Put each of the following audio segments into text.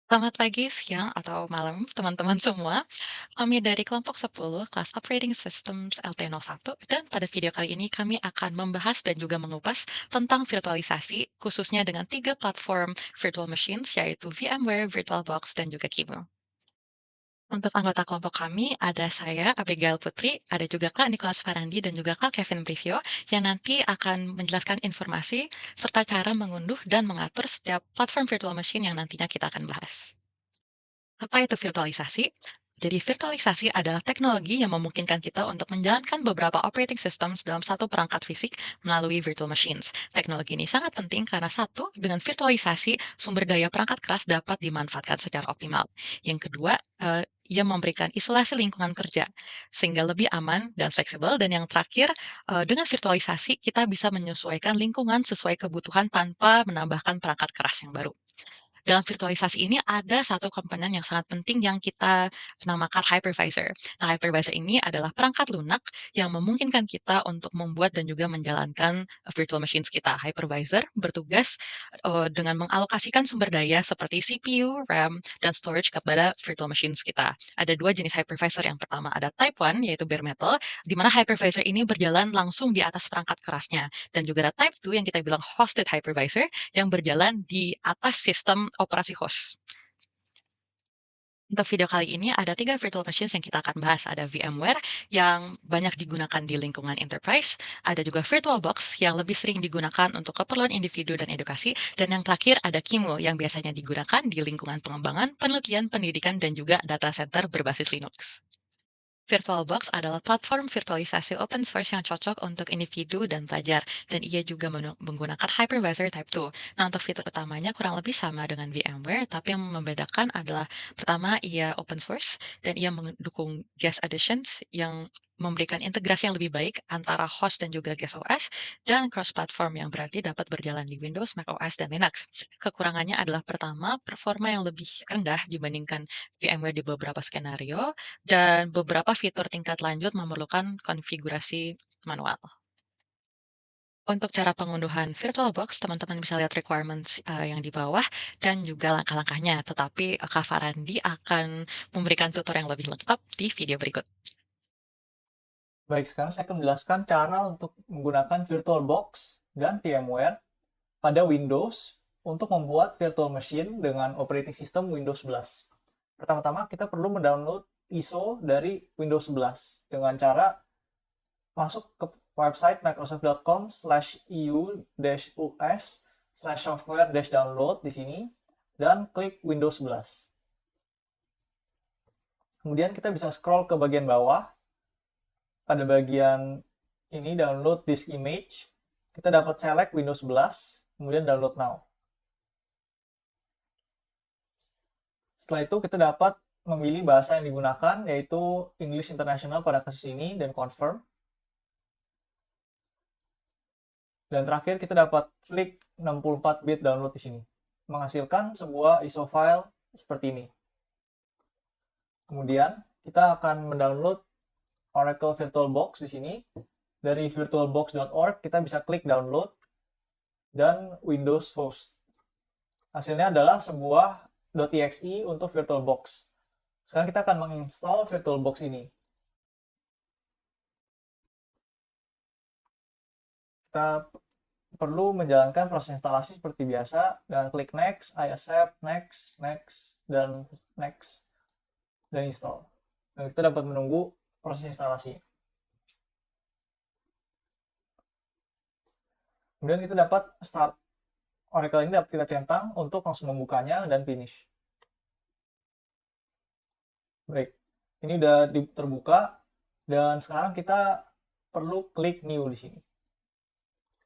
Selamat pagi, siang, atau malam teman-teman semua. Kami dari kelompok 10 kelas Operating Systems LT01 dan pada video kali ini kami akan membahas dan juga mengupas tentang virtualisasi khususnya dengan 3 platform virtual machines yaitu VMware, VirtualBox, dan juga Qemu. Untuk anggota kelompok kami ada saya, Abigail Putri, ada juga Kak Nicholas Farandi dan juga Kak Kevin Brivio yang nanti akan menjelaskan informasi serta cara mengunduh dan mengatur setiap platform virtual machine yang nantinya kita akan bahas. Apa itu virtualisasi? Jadi virtualisasi adalah teknologi yang memungkinkan kita untuk menjalankan beberapa operating systems dalam satu perangkat fisik melalui virtual machines. Teknologi ini sangat penting karena satu, dengan virtualisasi, sumber daya perangkat keras dapat dimanfaatkan secara optimal. Yang kedua, ia memberikan isolasi lingkungan kerja sehingga lebih aman dan fleksibel. Dan yang terakhir, dengan virtualisasi kita bisa menyesuaikan lingkungan sesuai kebutuhan tanpa menambahkan perangkat keras yang baru. Dalam virtualisasi ini ada satu komponen yang sangat penting yang kita namakan hypervisor. Nah, hypervisor ini adalah perangkat lunak yang memungkinkan kita untuk membuat dan juga menjalankan virtual machines kita. Hypervisor bertugas dengan mengalokasikan sumber daya seperti CPU, RAM, dan storage kepada virtual machines kita. Ada dua jenis hypervisor. Yang pertama ada Type 1, yaitu bare metal, di mana hypervisor ini berjalan langsung di atas perangkat kerasnya. Dan juga ada Type 2 yang kita bilang hosted hypervisor, yang berjalan di atas sistem operasi host. Untuk video kali ini ada 3 virtual machines yang kita akan bahas. Ada VMware yang banyak digunakan di lingkungan enterprise, ada juga VirtualBox yang lebih sering digunakan untuk keperluan individu dan edukasi, dan yang terakhir ada Qemu yang biasanya digunakan di lingkungan pengembangan, penelitian, pendidikan, dan juga data center berbasis Linux. VirtualBox adalah platform virtualisasi open source yang cocok untuk individu dan pelajar, dan ia juga menggunakan hypervisor Type 2. Nah, untuk fitur utamanya kurang lebih sama dengan VMware, tapi yang membedakan adalah pertama, ia open source, dan ia mendukung guest editions yang memberikan integrasi yang lebih baik antara host dan juga guest OS, dan cross-platform yang berarti dapat berjalan di Windows, Mac OS, dan Linux. Kekurangannya adalah pertama, performa yang lebih rendah dibandingkan VMware di beberapa skenario, dan beberapa fitur tingkat lanjut memerlukan konfigurasi manual. Untuk cara pengunduhan VirtualBox, teman-teman bisa lihat requirements yang di bawah dan juga langkah-langkahnya. Tetapi Kak Farandi akan memberikan tutor yang lebih lengkap di video berikut. Baik, sekarang saya akan menjelaskan cara untuk menggunakan VirtualBox dan VMware pada Windows untuk membuat virtual machine dengan operating system Windows 11. Pertama-tama kita perlu mendownload ISO dari Windows 11 dengan cara masuk ke website microsoft.com/eu-us/software-download di sini dan klik Windows 11. Kemudian kita bisa scroll ke bagian bawah. Pada bagian ini download disk image, kita dapat select Windows 11, kemudian download now. Setelah itu kita dapat memilih bahasa yang digunakan, yaitu English International pada kasus ini, dan confirm. Dan terakhir kita dapat klik 64-bit download di sini, menghasilkan sebuah ISO file seperti ini. Kemudian kita akan mendownload Oracle VirtualBox di sini. Dari virtualbox.org kita bisa klik download dan Windows host. Hasilnya adalah sebuah .exe untuk VirtualBox. Sekarang kita akan menginstal VirtualBox ini. Kita perlu menjalankan proses instalasi seperti biasa dengan klik next, I accept, next, next, dan next, dan install. Dan kita dapat menunggu proses instalasi. Kemudian kita dapat start Oracle ini dapat kita centang untuk langsung membukanya dan finish. Baik, ini udah terbuka dan sekarang kita perlu klik new di sini.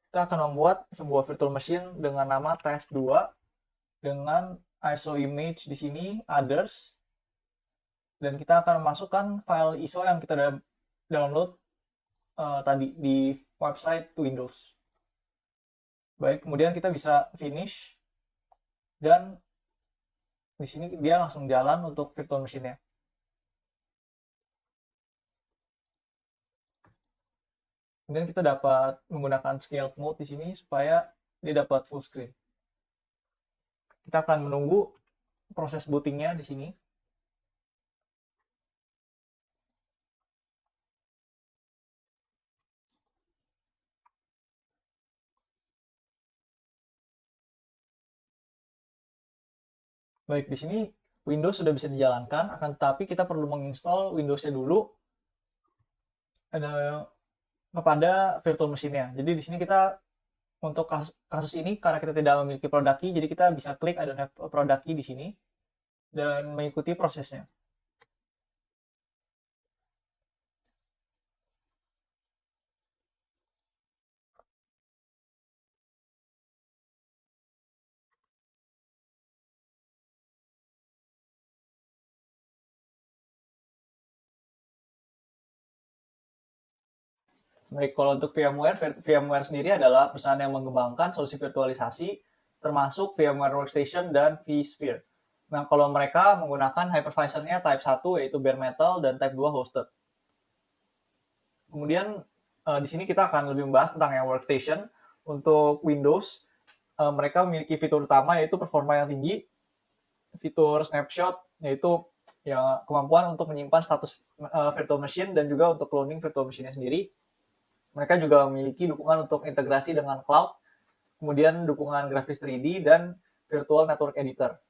Kita akan membuat sebuah virtual machine dengan nama test2 dengan ISO image di sini others, dan kita akan memasukkan file ISO yang kita download tadi di website Windows. Baik, kemudian kita bisa finish dan di sini dia langsung jalan untuk virtual machine-nya. Kemudian kita dapat menggunakan scale mode di sini supaya dia dapat full screen. Kita akan menunggu proses bootingnya di sini. Baik, di sini Windows sudah bisa dijalankan, akan tetapi kita perlu menginstal Windows-nya dulu kepada virtual machine-nya. Jadi di sini kita untuk kasus ini karena kita tidak memiliki produk key, jadi kita bisa klik I don't have a product key di sini dan mengikuti prosesnya. Baik, kalau untuk VMware sendiri adalah perusahaan yang mengembangkan solusi virtualisasi termasuk VMware Workstation dan vSphere. Nah, kalau mereka menggunakan hypervisor-nya Type 1 yaitu bare metal dan Type 2 hosted. Kemudian di sini kita akan lebih membahas tentang yang Workstation. Untuk Windows, mereka memiliki fitur utama yaitu performa yang tinggi, fitur snapshot yaitu ya kemampuan untuk menyimpan status virtual machine dan juga untuk cloning virtual machine-nya sendiri. Mereka juga memiliki dukungan untuk integrasi dengan cloud, kemudian dukungan grafis 3D dan virtual network editor.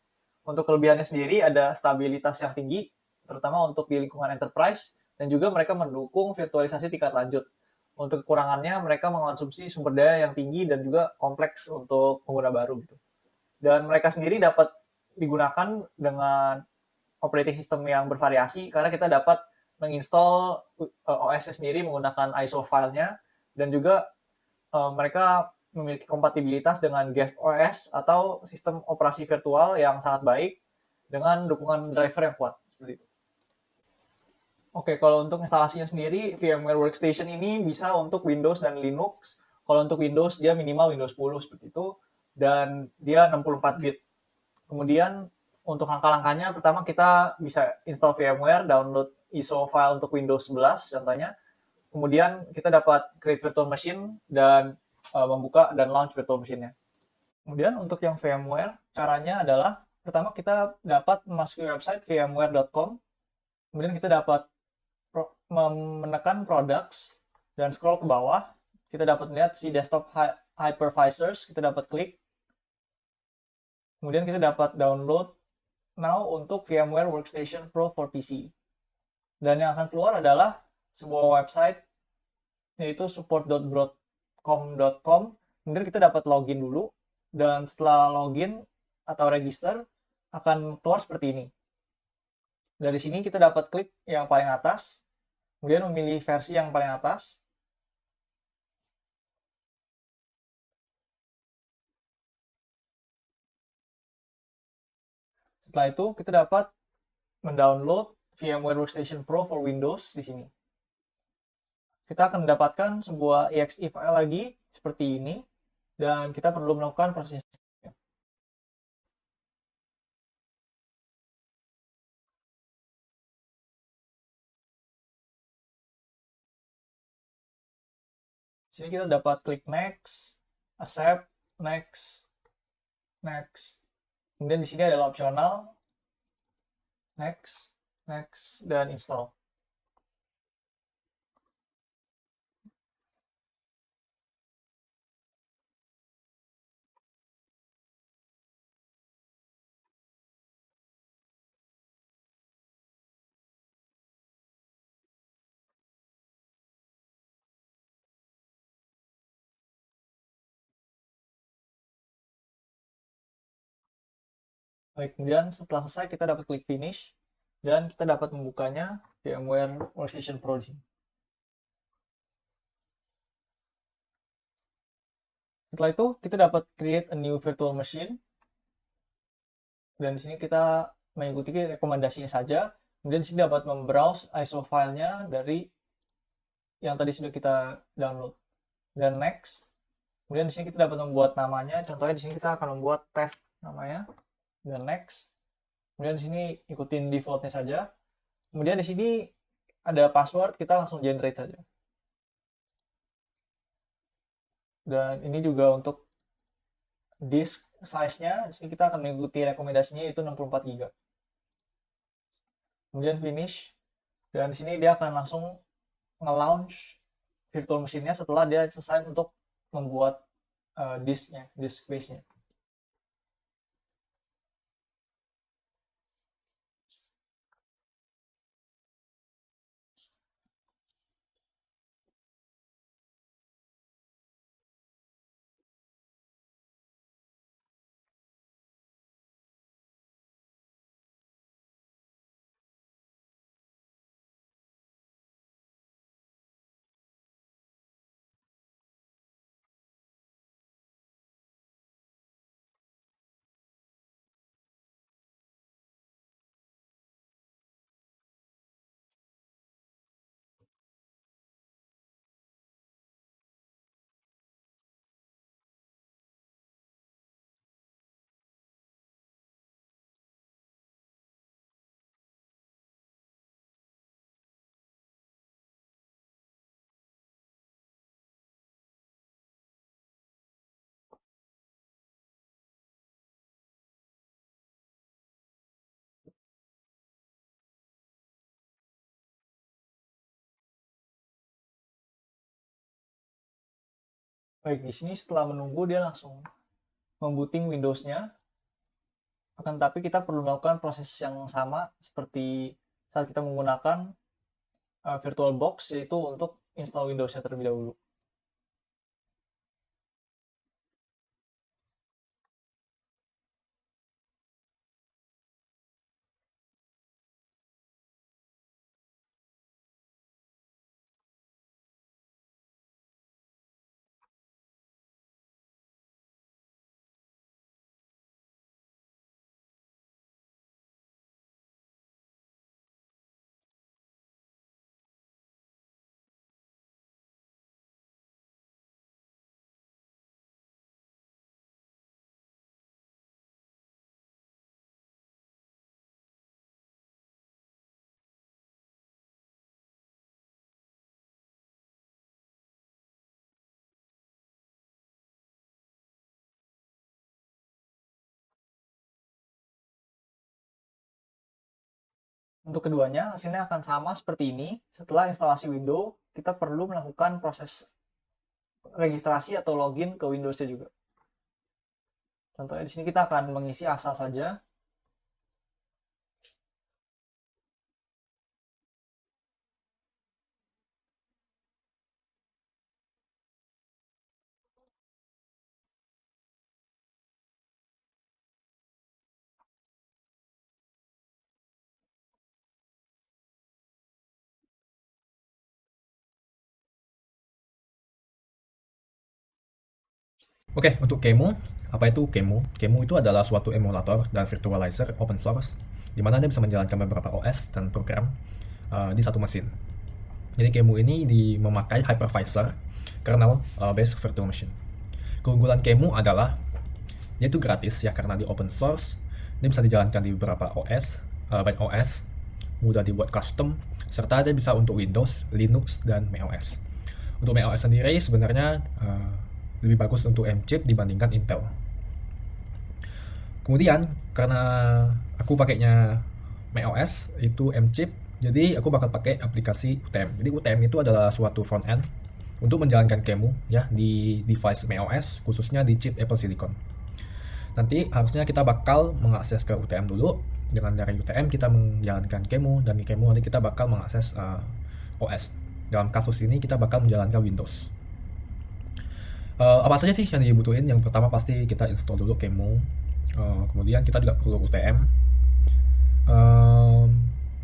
Untuk kelebihannya sendiri ada stabilitas yang tinggi, terutama untuk di lingkungan enterprise, dan juga mereka mendukung virtualisasi tingkat lanjut. Untuk kekurangannya, mereka mengonsumsi sumber daya yang tinggi dan juga kompleks untuk pengguna baru. Gitu. Dan mereka sendiri dapat digunakan dengan operating system yang bervariasi, karena kita dapat menginstall OS sendiri menggunakan ISO filenya, dan juga mereka memiliki kompatibilitas dengan guest OS atau sistem operasi virtual yang sangat baik dengan dukungan driver yang kuat. Seperti itu. Oke, kalau untuk instalasinya sendiri, VMware Workstation ini bisa untuk Windows dan Linux. Kalau untuk Windows, dia minimal Windows 10 seperti itu, dan dia 64 bit. Kemudian untuk langkah-langkahnya, pertama kita bisa install VMware, download ISO file untuk Windows 11 contohnya. Kemudian kita dapat create virtual machine dan membuka dan launch virtual machine-nya. Kemudian untuk yang VMware, caranya adalah pertama kita dapat memasuki website vmware.com, kemudian kita dapat menekan products dan scroll ke bawah, kita dapat melihat si desktop hypervisors, kita dapat klik, kemudian kita dapat download now untuk VMware Workstation Pro for PC. Dan yang akan keluar adalah sebuah website yaitu support.broadcom.com. Kemudian kita dapat login dulu, dan setelah login atau register akan keluar seperti ini. Dari sini kita dapat klik yang paling atas, kemudian memilih versi yang paling atas. Setelah itu kita dapat mendownload VMware Workstation Pro for Windows di sini. Kita akan mendapatkan sebuah exe file lagi seperti ini, dan kita perlu melakukan proses. Di sini kita dapat klik next, accept, next, next. Kemudian di sini adalah opsional, next, next, dan install. Baik, kemudian setelah selesai kita dapat klik finish, dan kita dapat membukanya VMware Workstation Pro di sini. Setelah itu kita dapat create a new virtual machine, dan di sini kita mengikuti rekomendasinya saja. Kemudian di sini dapat membrowse ISO filenya dari yang tadi sudah kita download, dan next. Kemudian di sini kita dapat membuat namanya. Contohnya di sini kita akan membuat test namanya, dan next. Kemudian di sini ikutin defaultnya saja. Kemudian di sini ada password, kita langsung generate saja. Dan ini juga untuk disk size-nya di sini kita akan mengikuti rekomendasinya yaitu 64 GB. Kemudian finish, dan di sini dia akan langsung nge-launch virtual machine-nya setelah dia selesai untuk membuat disk space-nya. Baik, di sini setelah menunggu dia langsung membooting Windows-nya. Akan tetapi kita perlu melakukan proses yang sama seperti saat kita menggunakan VirtualBox, yaitu untuk install Windows-nya terlebih dahulu. Untuk keduanya, hasilnya akan sama seperti ini. Setelah instalasi Windows, kita perlu melakukan proses registrasi atau login ke Windows-nya juga. Contohnya di sini kita akan mengisi asal saja. Oke, untuk Kemu, apa itu Kemu? Kemu itu adalah suatu emulator dan virtualizer open source, di mana Anda bisa menjalankan beberapa OS dan program di satu mesin. Jadi Kemu ini memakai hypervisor kernel based virtual machine. Keunggulan Kemu adalah dia itu gratis ya karena di open source, dia bisa dijalankan di beberapa OS, banyak OS, mudah dibuat custom, serta dia bisa untuk Windows, Linux, dan macOS. Untuk macOS sendiri sebenarnya lebih bagus untuk M-chip dibandingkan Intel. Kemudian karena aku pakainya macOS itu M-chip, jadi aku bakal pakai aplikasi UTM. Jadi UTM itu adalah suatu front end untuk menjalankan Kemu ya di device macOS, khususnya di chip Apple Silicon. Nanti harusnya kita bakal mengakses ke UTM dulu. Dengan dari UTM kita menjalankan Kemu, dan di Kemu nanti kita bakal mengakses OS. Dalam kasus ini kita bakal menjalankan Windows. Apa saja sih yang dibutuhin? Yang pertama pasti kita install dulu Kemu. Kemudian kita juga perlu UTM.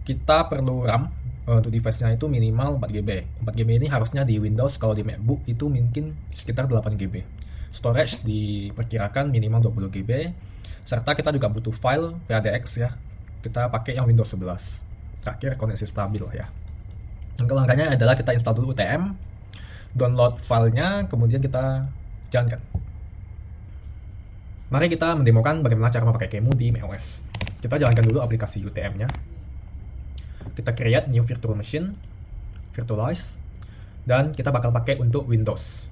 Kita perlu RAM untuk device-nya itu minimal 4GB. 4GB ini harusnya di Windows, kalau di MacBook itu mungkin sekitar 8GB. Storage diperkirakan minimal 20GB. Serta kita juga butuh file PADX ya. Kita pakai yang Windows 11. Terakhir koneksi stabil ya. Langkah-langkahnya adalah kita install dulu UTM, download filenya, kemudian kita jalankan. Mari kita mendemokan bagaimana cara memakai Kemu di macOS. Kita jalankan dulu aplikasi UTM-nya. Kita create new virtual machine, virtualize, dan kita bakal pakai untuk Windows.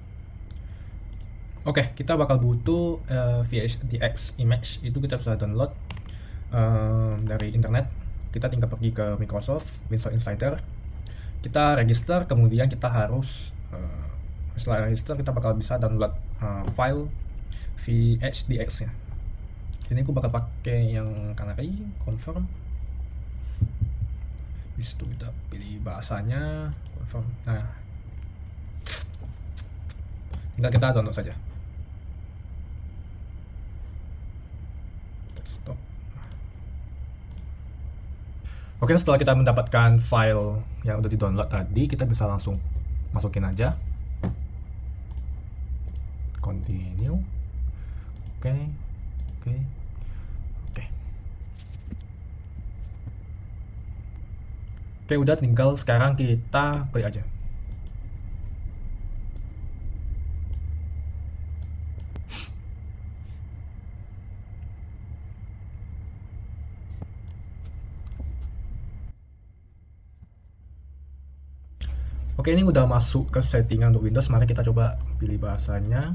Oke, kita bakal butuh VHDX image. Itu kita bisa download dari internet. Kita tinggal pergi ke Microsoft Windows Insider, kita register, kemudian kita harus setelah register kita bakal bisa download file VHDX nya. Ini aku bakal pakai yang Canary, confirm. Habis itu kita pilih bahasanya, confirm. Nah, tinggal kita download saja. Stop. Oke, setelah kita mendapatkan file yang udah di-download tadi, kita bisa langsung masukin aja. Continue. Oke. Oke. Oke. Oke, udah, tinggal sekarang kita klik aja. Oke, ini udah masuk ke settingan untuk Windows. Mari kita coba pilih bahasanya.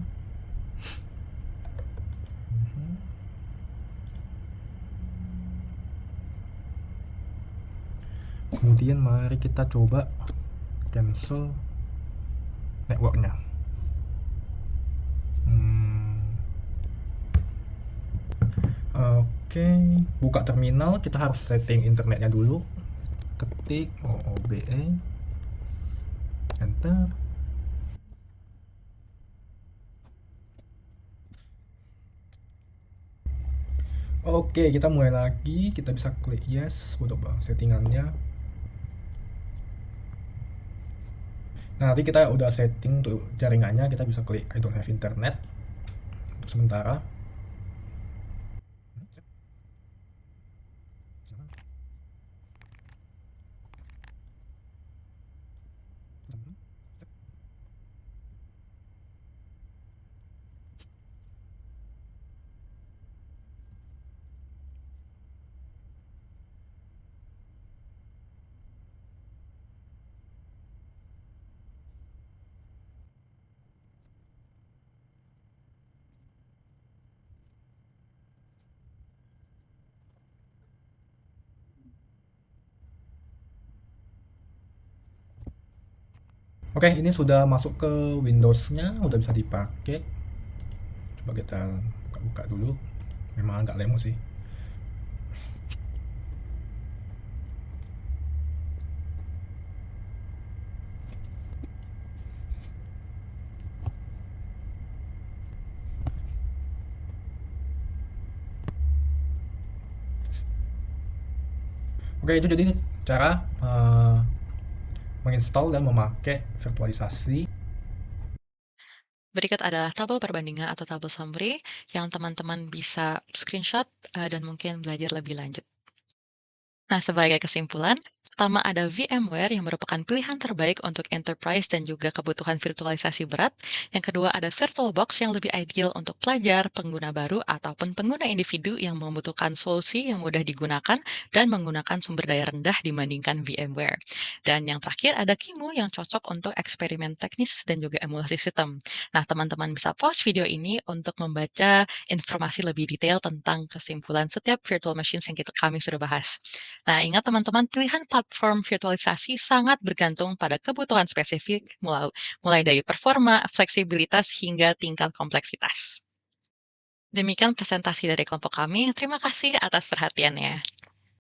Kemudian mari kita coba cancel networknya. Oke, buka terminal. Kita harus setting internetnya dulu. Ketik OOBE, enter. Oke, kita mulai lagi. Kita bisa klik yes untuk settingannya. Nah, nanti kita udah setting untuk jaringannya, kita bisa klik I don't have internet untuk sementara. Oke, ini sudah masuk ke Windows-nya, udah bisa dipakai. Coba kita buka-buka dulu. Memang agak lemo sih. Oke, itu jadi cara menginstall dan memakai virtualisasi. Berikut adalah tabel perbandingan atau tabel summary yang teman-teman bisa screenshot dan mungkin belajar lebih lanjut. Nah, sebagai kesimpulan, pertama ada VMware yang merupakan pilihan terbaik untuk enterprise dan juga kebutuhan virtualisasi berat. Yang kedua ada VirtualBox yang lebih ideal untuk pelajar, pengguna baru, ataupun pengguna individu yang membutuhkan solusi yang mudah digunakan dan menggunakan sumber daya rendah dibandingkan VMware. Dan yang terakhir ada Kimu yang cocok untuk eksperimen teknis dan juga emulasi sistem. Nah, teman-teman bisa pause video ini untuk membaca informasi lebih detail tentang kesimpulan setiap virtual machines yang kami sudah bahas. Nah, ingat teman-teman, pilihan platform virtualisasi sangat bergantung pada kebutuhan spesifik, mulai dari performa, fleksibilitas, hingga tingkat kompleksitas. Demikian presentasi dari kelompok kami. Terima kasih atas perhatiannya.